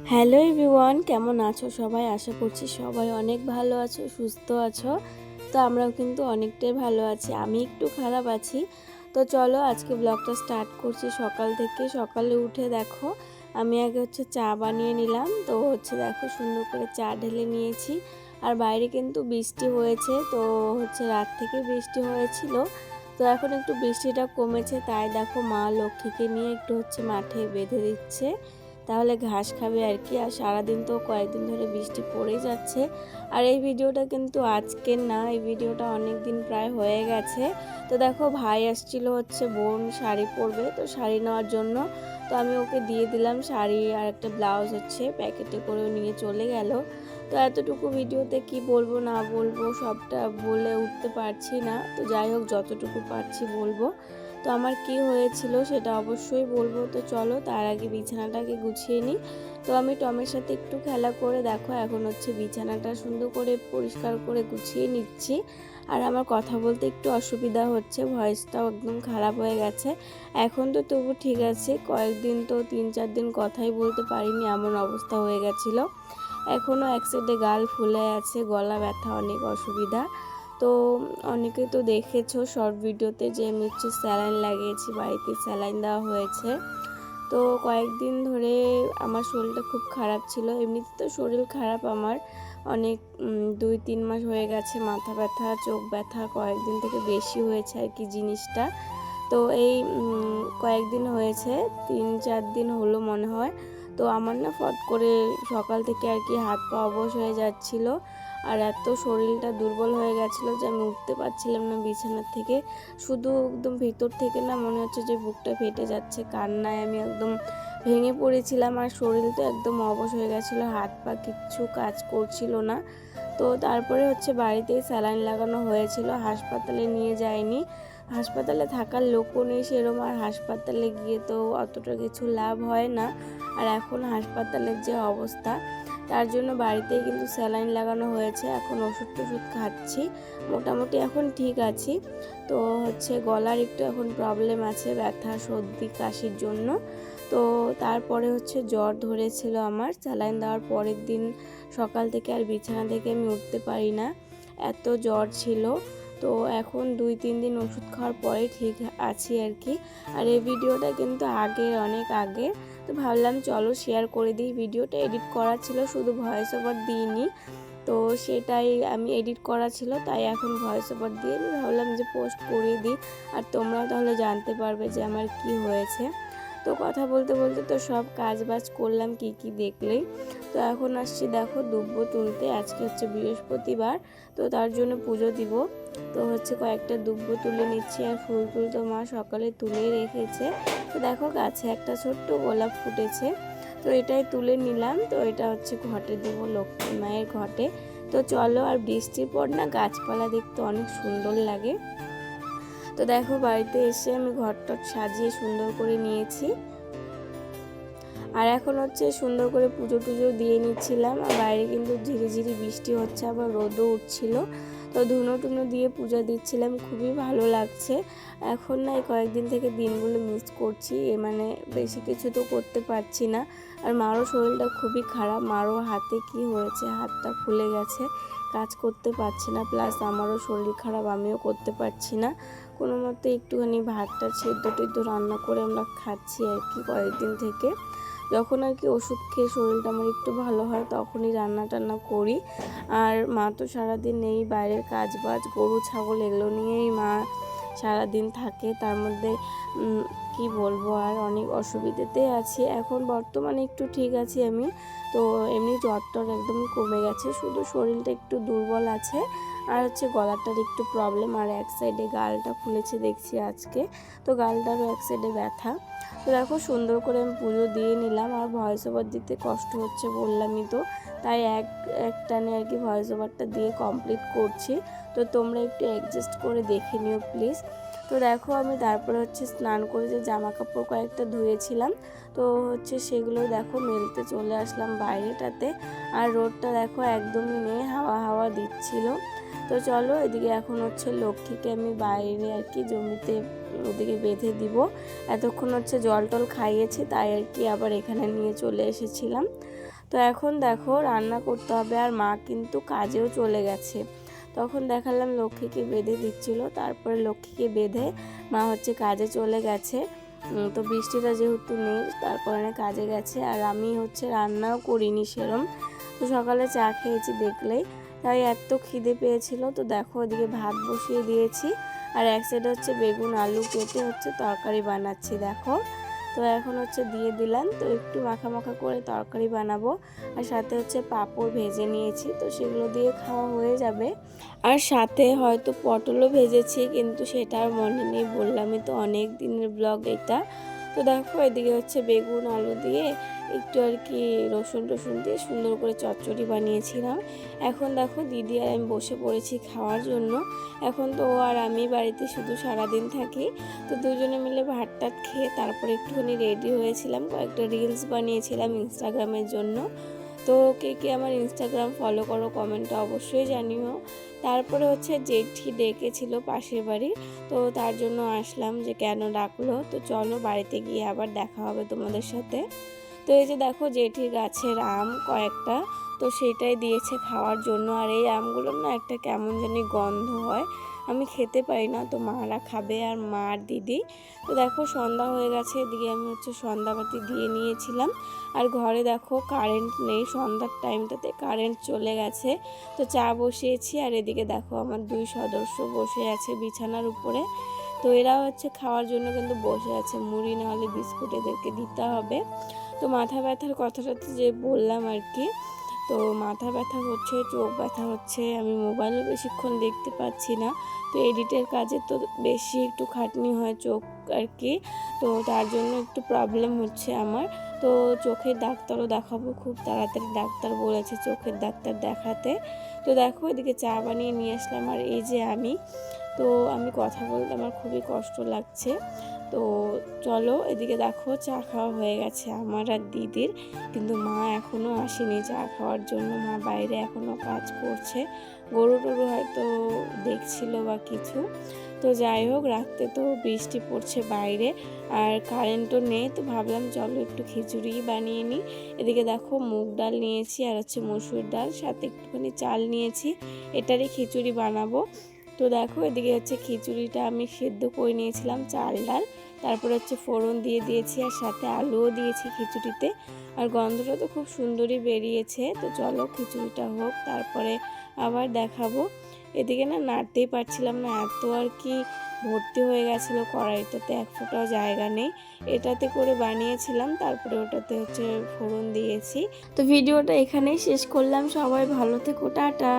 Hello everyone, কেমন আছো সবাই? আশা করছি সবাই অনেক ভালো আছো, সুস্থ আছো। তো আমরাও কিন্তু অনেকটাই ভালো আছি। আমি একটু খারাপ আছি। তো চলো আজকে ব্লগটা স্টার্ট করছি সকাল থেকে। সকালে উঠে দেখো আমি আগে চা বানিয়ে নিলাম। তো দেখো সুন্দর করে চা ঢেলে নিয়েছি। আর বাইরে কিন্তু বৃষ্টি হয়েছে। তো রাত থেকে বৃষ্টি হয়েছিল। তো এখন একটু বৃষ্টিটা কমেছে, তাই দেখো মা লক্ষ্মীকে নিয়ে একটু মাঠে বেঁধে দিচ্ছে, তাহলে ঘাস খাবে আর কি। আর সারাদিন তো কয়েকদিন ধরে বৃষ্টি পড়েই যাচ্ছে। আর এই ভিডিওটা কিন্তু আজকের না, এই ভিডিওটা অনেক দিন প্রায় হয়ে গেছে। তো দেখো ভাই আসছিল বোন শাড়ি পরবে, তো শাড়ি নেওয়ার জন্য। তো আমি ওকে দিয়ে দিলাম শাড়ি আর একটা ব্লাউজ প্যাকেটে করে নিয়ে চলে গেল। তো এতটুকু ভিডিওতে কি বলবো না বলবো সবটা বলে উঠতে পারছি না। তো যাই হোক, যতটুকু পারছি বলবো। তো আমার কি হয়েছিল সেটা অবশ্যই বলবো। তো চলো তার আগে বিছানাটাকে গুছিয়ে নিই। তো আমি টমের সাথে একটু খেলা করে দেখো এখন বিছানাটা সুন্দর করে পরিষ্কার করে গুছিয়ে নিচ্ছি। আর আমার কথা বলতে একটু অসুবিধা হচ্ছে, ভয়েসটাও একদম খারাপ হয়ে গেছে। এখন তো তবু ঠিক আছে, কয়েকদিন তো 3-4 দিন কথাই বলতে পারিনি, এমন অবস্থা হয়ে গেছিলো। এখনও এক সাইডে গাল ফুলে আছে, গলা ব্যথা, অনেক অসুবিধা। তো অনেকে তো দেখেছো শর্ট ভিডিওতে যে আমি স্যালাইন লাগিয়েছি, বাড়িতে স্যালাইন দেওয়া হয়েছে। তো কয়েকদিন ধরে আমার শরীরটা খুব খারাপ ছিল। এমনিতে তো শরীর খারাপ আমার অনেক, 2-3 মাস হয়ে গেছে। মাথা ব্যথা, চোখ ব্যথা কয়েকদিন থেকে বেশি হয়েছে আর কি জিনিসটা। তো এই কয়েকদিন হয়েছে, 3-4 দিন হলো মনে হয়। তো আমার না ফট করে সকাল থেকে আর কি হাত পা অবশ হয়ে যাচ্ছিল। আর এত শরীরটা দুর্বল হয়ে গেছিলো যে আমি উঠতে পারছিলাম না বিছানার থেকে। শুধু একদম ভিতর থেকে না মনে হচ্ছে যে বুকটা ফেটে যাচ্ছে, কান্নায় আমি একদম ভেঙে পড়েছিলাম। আর শরীর তো একদম অবশ হয়ে গেছিলো, হাত পা কিচ্ছু কাজ করছিল না। তো তারপরে বাড়িতেই স্যালাইন লাগানো হয়েছিল, হাসপাতালে নিয়ে যায়নি। হাসপাতালে থাকার লোকও নেই সেরকম, আর হাসপাতালে গিয়ে তো অতটা কিছু লাভ হয় না। আর এখন হাসপাতালের যে অবস্থা, তার জন্য বাড়িতেই কিন্তু স্যালাইন লাগানো হয়েছে। এখন ওষুধ টষুধ খাচ্ছি, মোটামুটি এখন ঠিক আছি। তো গলার একটু এখন প্রবলেম আছে, ব্যথা সর্দি কাশির জন্য। তো তারপরে জ্বর ধরেছিল আমার। স্যালাইন দেওয়ার পরের দিন সকাল থেকে আর বিছানা থেকে আমি উঠতে পারি না, এত জ্বর ছিল। তো এখন 2-3 দিন ওষুধ খাওয়ার পরে ঠিক আছি আর কি। আর এই ভিডিওটা কিন্তু অনেক আগে। তো ভাবলাম চলো শেয়ার করে দিই। ভিডিওটা এডিট করা ছিল, শুধু ভয়েস ওভার দিইনি। তো সেটাই আমি এডিট করা ছিল, তাই এখন ভয়েস ওভার দিয়ে আমি ভাবলাম যে পোস্ট করে দিই। আর তোমরাও তাহলে জানতে পারবে যে আমার কি হয়েছে। তো কথা বলতে বলতে তো সব কাজ বাজ করলাম, কি কি দেখলেই। তো এখন আসছি দেখো দুব্ব তুলতে। আজকে বৃহস্পতিবার, তো তার জন্য পুজো দিব। তো কয়েকটা দুব্ব তুলে নিচ্ছি। আর ফুল টুল তো মা সকালে তুলেই রেখেছে। তো দেখো গাছে একটা ছোট্ট গোলাপ ফুটেছে, তো এটাই তুলে নিলাম। তো এটা ঘটে দিব, লক্ষ্মী মায়ের ঘটে। তো চলো, আর বৃষ্টির পর না গাছপালা দেখতে অনেক সুন্দর লাগে। তো দেখো বাড়িতে এসে আমি ঘরটর সাজিয়ে সুন্দর করে নিয়েছি। আর এখন সুন্দর করে পুজো টুজো দিয়ে নিচ্ছিলাম। আর বাইরে কিন্তু ঝিরিঝিরি বৃষ্টি হচ্ছে, আবার রোদও উঠছিল। তো ধুনো টুনো দিয়ে পূজা দিচ্ছিলাম, খুবই ভালো লাগছে। এখন না এই কয়েকদিন থেকে দিনগুলো মিস করছি, মানে বেশি কিছু তো করতে পারছি না। আর মারও শরীরটা খুবই খারাপ, মারও হাতে কি হয়েছে, হাতটা ফুলে গেছে, কাজ করতে পারছি না। প্লাস আমারও শরীর খারাপ, আমিও করতে পারছি না। কোনো মতে একটুখানি ভাতটা সেদ্ধ টেদ্ধ রান্না করে আমরা খাচ্ছি আর কি কয়েকদিন থেকে। যখন আর কি ওষুধ খেয়ে শরীরটা আমার একটু ভালো হয় তখনই রান্না টান্না করি। আর মা তো সারাদিন এই বাইরের কাজ বাজ, গরু ছাগল এগুলো নিয়েই মা সারাদিন থাকে। তার মধ্যে কি বলবো, আর অনেক অসুবিধাতে আছি। এখন বর্তমানে একটু ঠিক আছি আমি। তো এমনি জ্বরটর একদমই কমে গেছে, শুধু শরীরটা একটু দুর্বল আছে। আর গলাটার একটু প্রবলেম, আর এক সাইডে গালটা ফুলেছে দেখছি আজকে। তো গালটারও এক সাইডে ব্যথা। তো দেখো সুন্দর করে আমি পুজো দিয়ে নিলাম। আর ভয়েস ওভার দিতে কষ্ট হচ্ছে বললামই তো, তাই এক টানে আর কি ভয়েস ওভারটা দিয়ে কমপ্লিট করছি। তো তোমরা একটু অ্যাডজাস্ট করে দেখে নিও প্লিজ। তো দেখো আমি তারপরে স্নান করে যে জামা কাপড় কয়েকটা ধুয়েছিলাম, তো সেগুলো দেখো মেলতে চলে আসলাম বাইরেটাতে। আর রোদটা দেখো একদমই নেই, হাওয়া হাওয়া দিচ্ছিল। তো চলো এদিকে এখন হচ্ছে লক্ষ্মীকে আমি বাইরে আর কি জমিতে ওদিকে বেঁধে দিব। এতক্ষণ হচ্ছে জল টল খাইয়েছি, তাই আর কি আবার এখানে নিয়ে চলে এসেছিলাম। তো এখন দেখো রান্না করতে হবে, আর মা কিন্তু কাজেও চলে গেছে। তখন দেখালাম লক্ষ্মীকে বেঁধে দিচ্ছিল, তারপরে লক্ষ্মীকে বেঁধে মা হচ্ছে কাজে চলে গেছে। তো বৃষ্টিটা যেহেতু নেই তার কারণে কাজে গেছে, আর আমি হচ্ছে রান্নাও করিনি সেরম। তো সকালে চা খেয়েছি দেখলেই, তাই এত খিদে পেয়েছিল। তো দেখো ওদিকে ভাত বসিয়ে দিয়েছি, আর এক সাইডে হচ্ছে বেগুন আলু কেটে হচ্ছে তরকারি বানাচ্ছি দেখো। তো এখন হচ্ছে দিয়ে দিলাম, তো একটু মাখা মাখা করে তরকারি বানাবো, আর সাথে হচ্ছে পাঁপড় ভেজে নিয়েছি, তো সেগুলো দিয়ে খাওয়া হয়ে যাবে। আর সাথে হয়তো পটলও ভেজেছি, কিন্তু সেটা আর মনে নেই, বললামই তো অনেক দিনের ব্লগ এটা। তো দেখো এদিকে হচ্ছে বেগুন আলু দিয়ে একটু আর কি রসুন টসুন দিয়ে সুন্দর করে চচ্চড়ি বানিয়েছিলাম। এখন দেখো দিদি আর আমি বসে পড়েছি খাওয়ার জন্য। এখন তো ও আর আমি বাড়িতে শুধু সারাদিন থাকি, তো দুজনে মিলে ভাত টাত খেয়ে তারপরে একটুখানি রেডি হয়েছিলাম, কয়েকটা রিলস বানিয়েছিলাম ইনস্টাগ্রামের জন্য। তো কে কে আমার ইনস্টাগ্রাম ফলো করো কমেন্টে অবশ্যই জানিও। তারপরে হচ্ছে জেঠি ডেকেছিল পাশের বাড়ি, তো তার জন্য আসলাম যে কেন ডাকলো। তো চলো বাড়িতে গিয়ে আবার দেখা হবে তোমাদের সাথে। তো এই যে দেখো জেঠির গাছের আম কয়েকটা, তো সেটাই দিয়েছে খাওয়ার জন্য। আর এই আমগুলোর না একটা কেমন জানি গন্ধ হয়, আমি খেতে পারি না। তো মারা খাবে আর মা আর দিদি। তো দেখো সন্ধ্যা হয়ে গেছে, এদিকে আমি হচ্ছে সন্ধ্যাবাতি দিয়ে নিয়েছিলাম। আর ঘরে দেখো কারেন্ট নেই, সন্ধ্যার টাইমটাতে কারেন্ট চলে গেছে। তো চা বসিয়েছি, আর এদিকে দেখো আমার দুই সদস্য বসে আছে বিছানার উপরে। তো এরা হচ্ছে খাওয়ার জন্য কিন্তু বসে আছে, মুড়ি না হলে বিস্কুট এদেরকে দিতে হবে। তো মাথা ব্যথার কথাটা তো যে বললাম আর কি, তো মাথা ব্যথা হচ্ছে, চোখ ব্যথা হচ্ছে, আমি মোবাইলও বেশিক্ষণ দেখতে পাচ্ছি না। তো এডিটের কাজে তো বেশি একটু খাটনি হয় চোখ আর কি, তো তার জন্য একটু প্রবলেম হচ্ছে আমার। তো চোখের ডাক্তারও দেখাবো খুব তাড়াতাড়ি, ডাক্তার বলেছে চোখের ডাক্তার দেখাতে। তো দেখো এদিকে চা বানিয়ে নিয়ে আসলাম, আর এই যে আমি কথা বলতে আমার খুবই কষ্ট লাগছে। তো চলো এদিকে দেখো চা খাওয়া হয়ে গেছে আমার আর দিদির, কিন্তু মা এখনও আসেনি চা খাওয়ার জন্য। মা বাইরে এখনও কাজ করছে, গরু টরু হয়তো দেখছিল বা কিছু। তো যাই হোক, রাত্রে তো বৃষ্টি পড়ছে বাইরে, আর কারেন্টও নেই, তো ভাবলাম চলো একটু খিচুড়ি বানিয়ে নিই। এদিকে দেখো মুগ ডাল নিয়েছি, আর হচ্ছে মসুর ডাল, সাথে একটুখানি চাল নিয়েছি, এটারই খিচুড়ি বানাবো। তো দেখো এদিকে হচ্ছে খিচুড়িটা আমি সেদ্ধ করে নিয়েছিলাম চাল ডাল, তারপরে হচ্ছে ফোড়ন দিয়ে দিয়েছি, আর সাথে আলুও দিয়েছি খিচুড়িতে। আর গন্ধটা তো খুব সুন্দরই বেরিয়েছে। তো চলো খিচুড়িটা হোক, তারপরে আবার দেখাবো। এদিকে না নাড়তেই পারছিলাম না, এত আর কি ভর্তি হয়ে গেছিলো কড়াইটাতে, এক ফোঁটাও জায়গা নেই। এটাতে করে বানিয়েছিলাম, তারপরে ওটাতে হচ্ছে ফোড়ন দিয়েছি। তো ভিডিওটা এখানেই শেষ করলাম, সবাই ভালো থেকো, টাটা।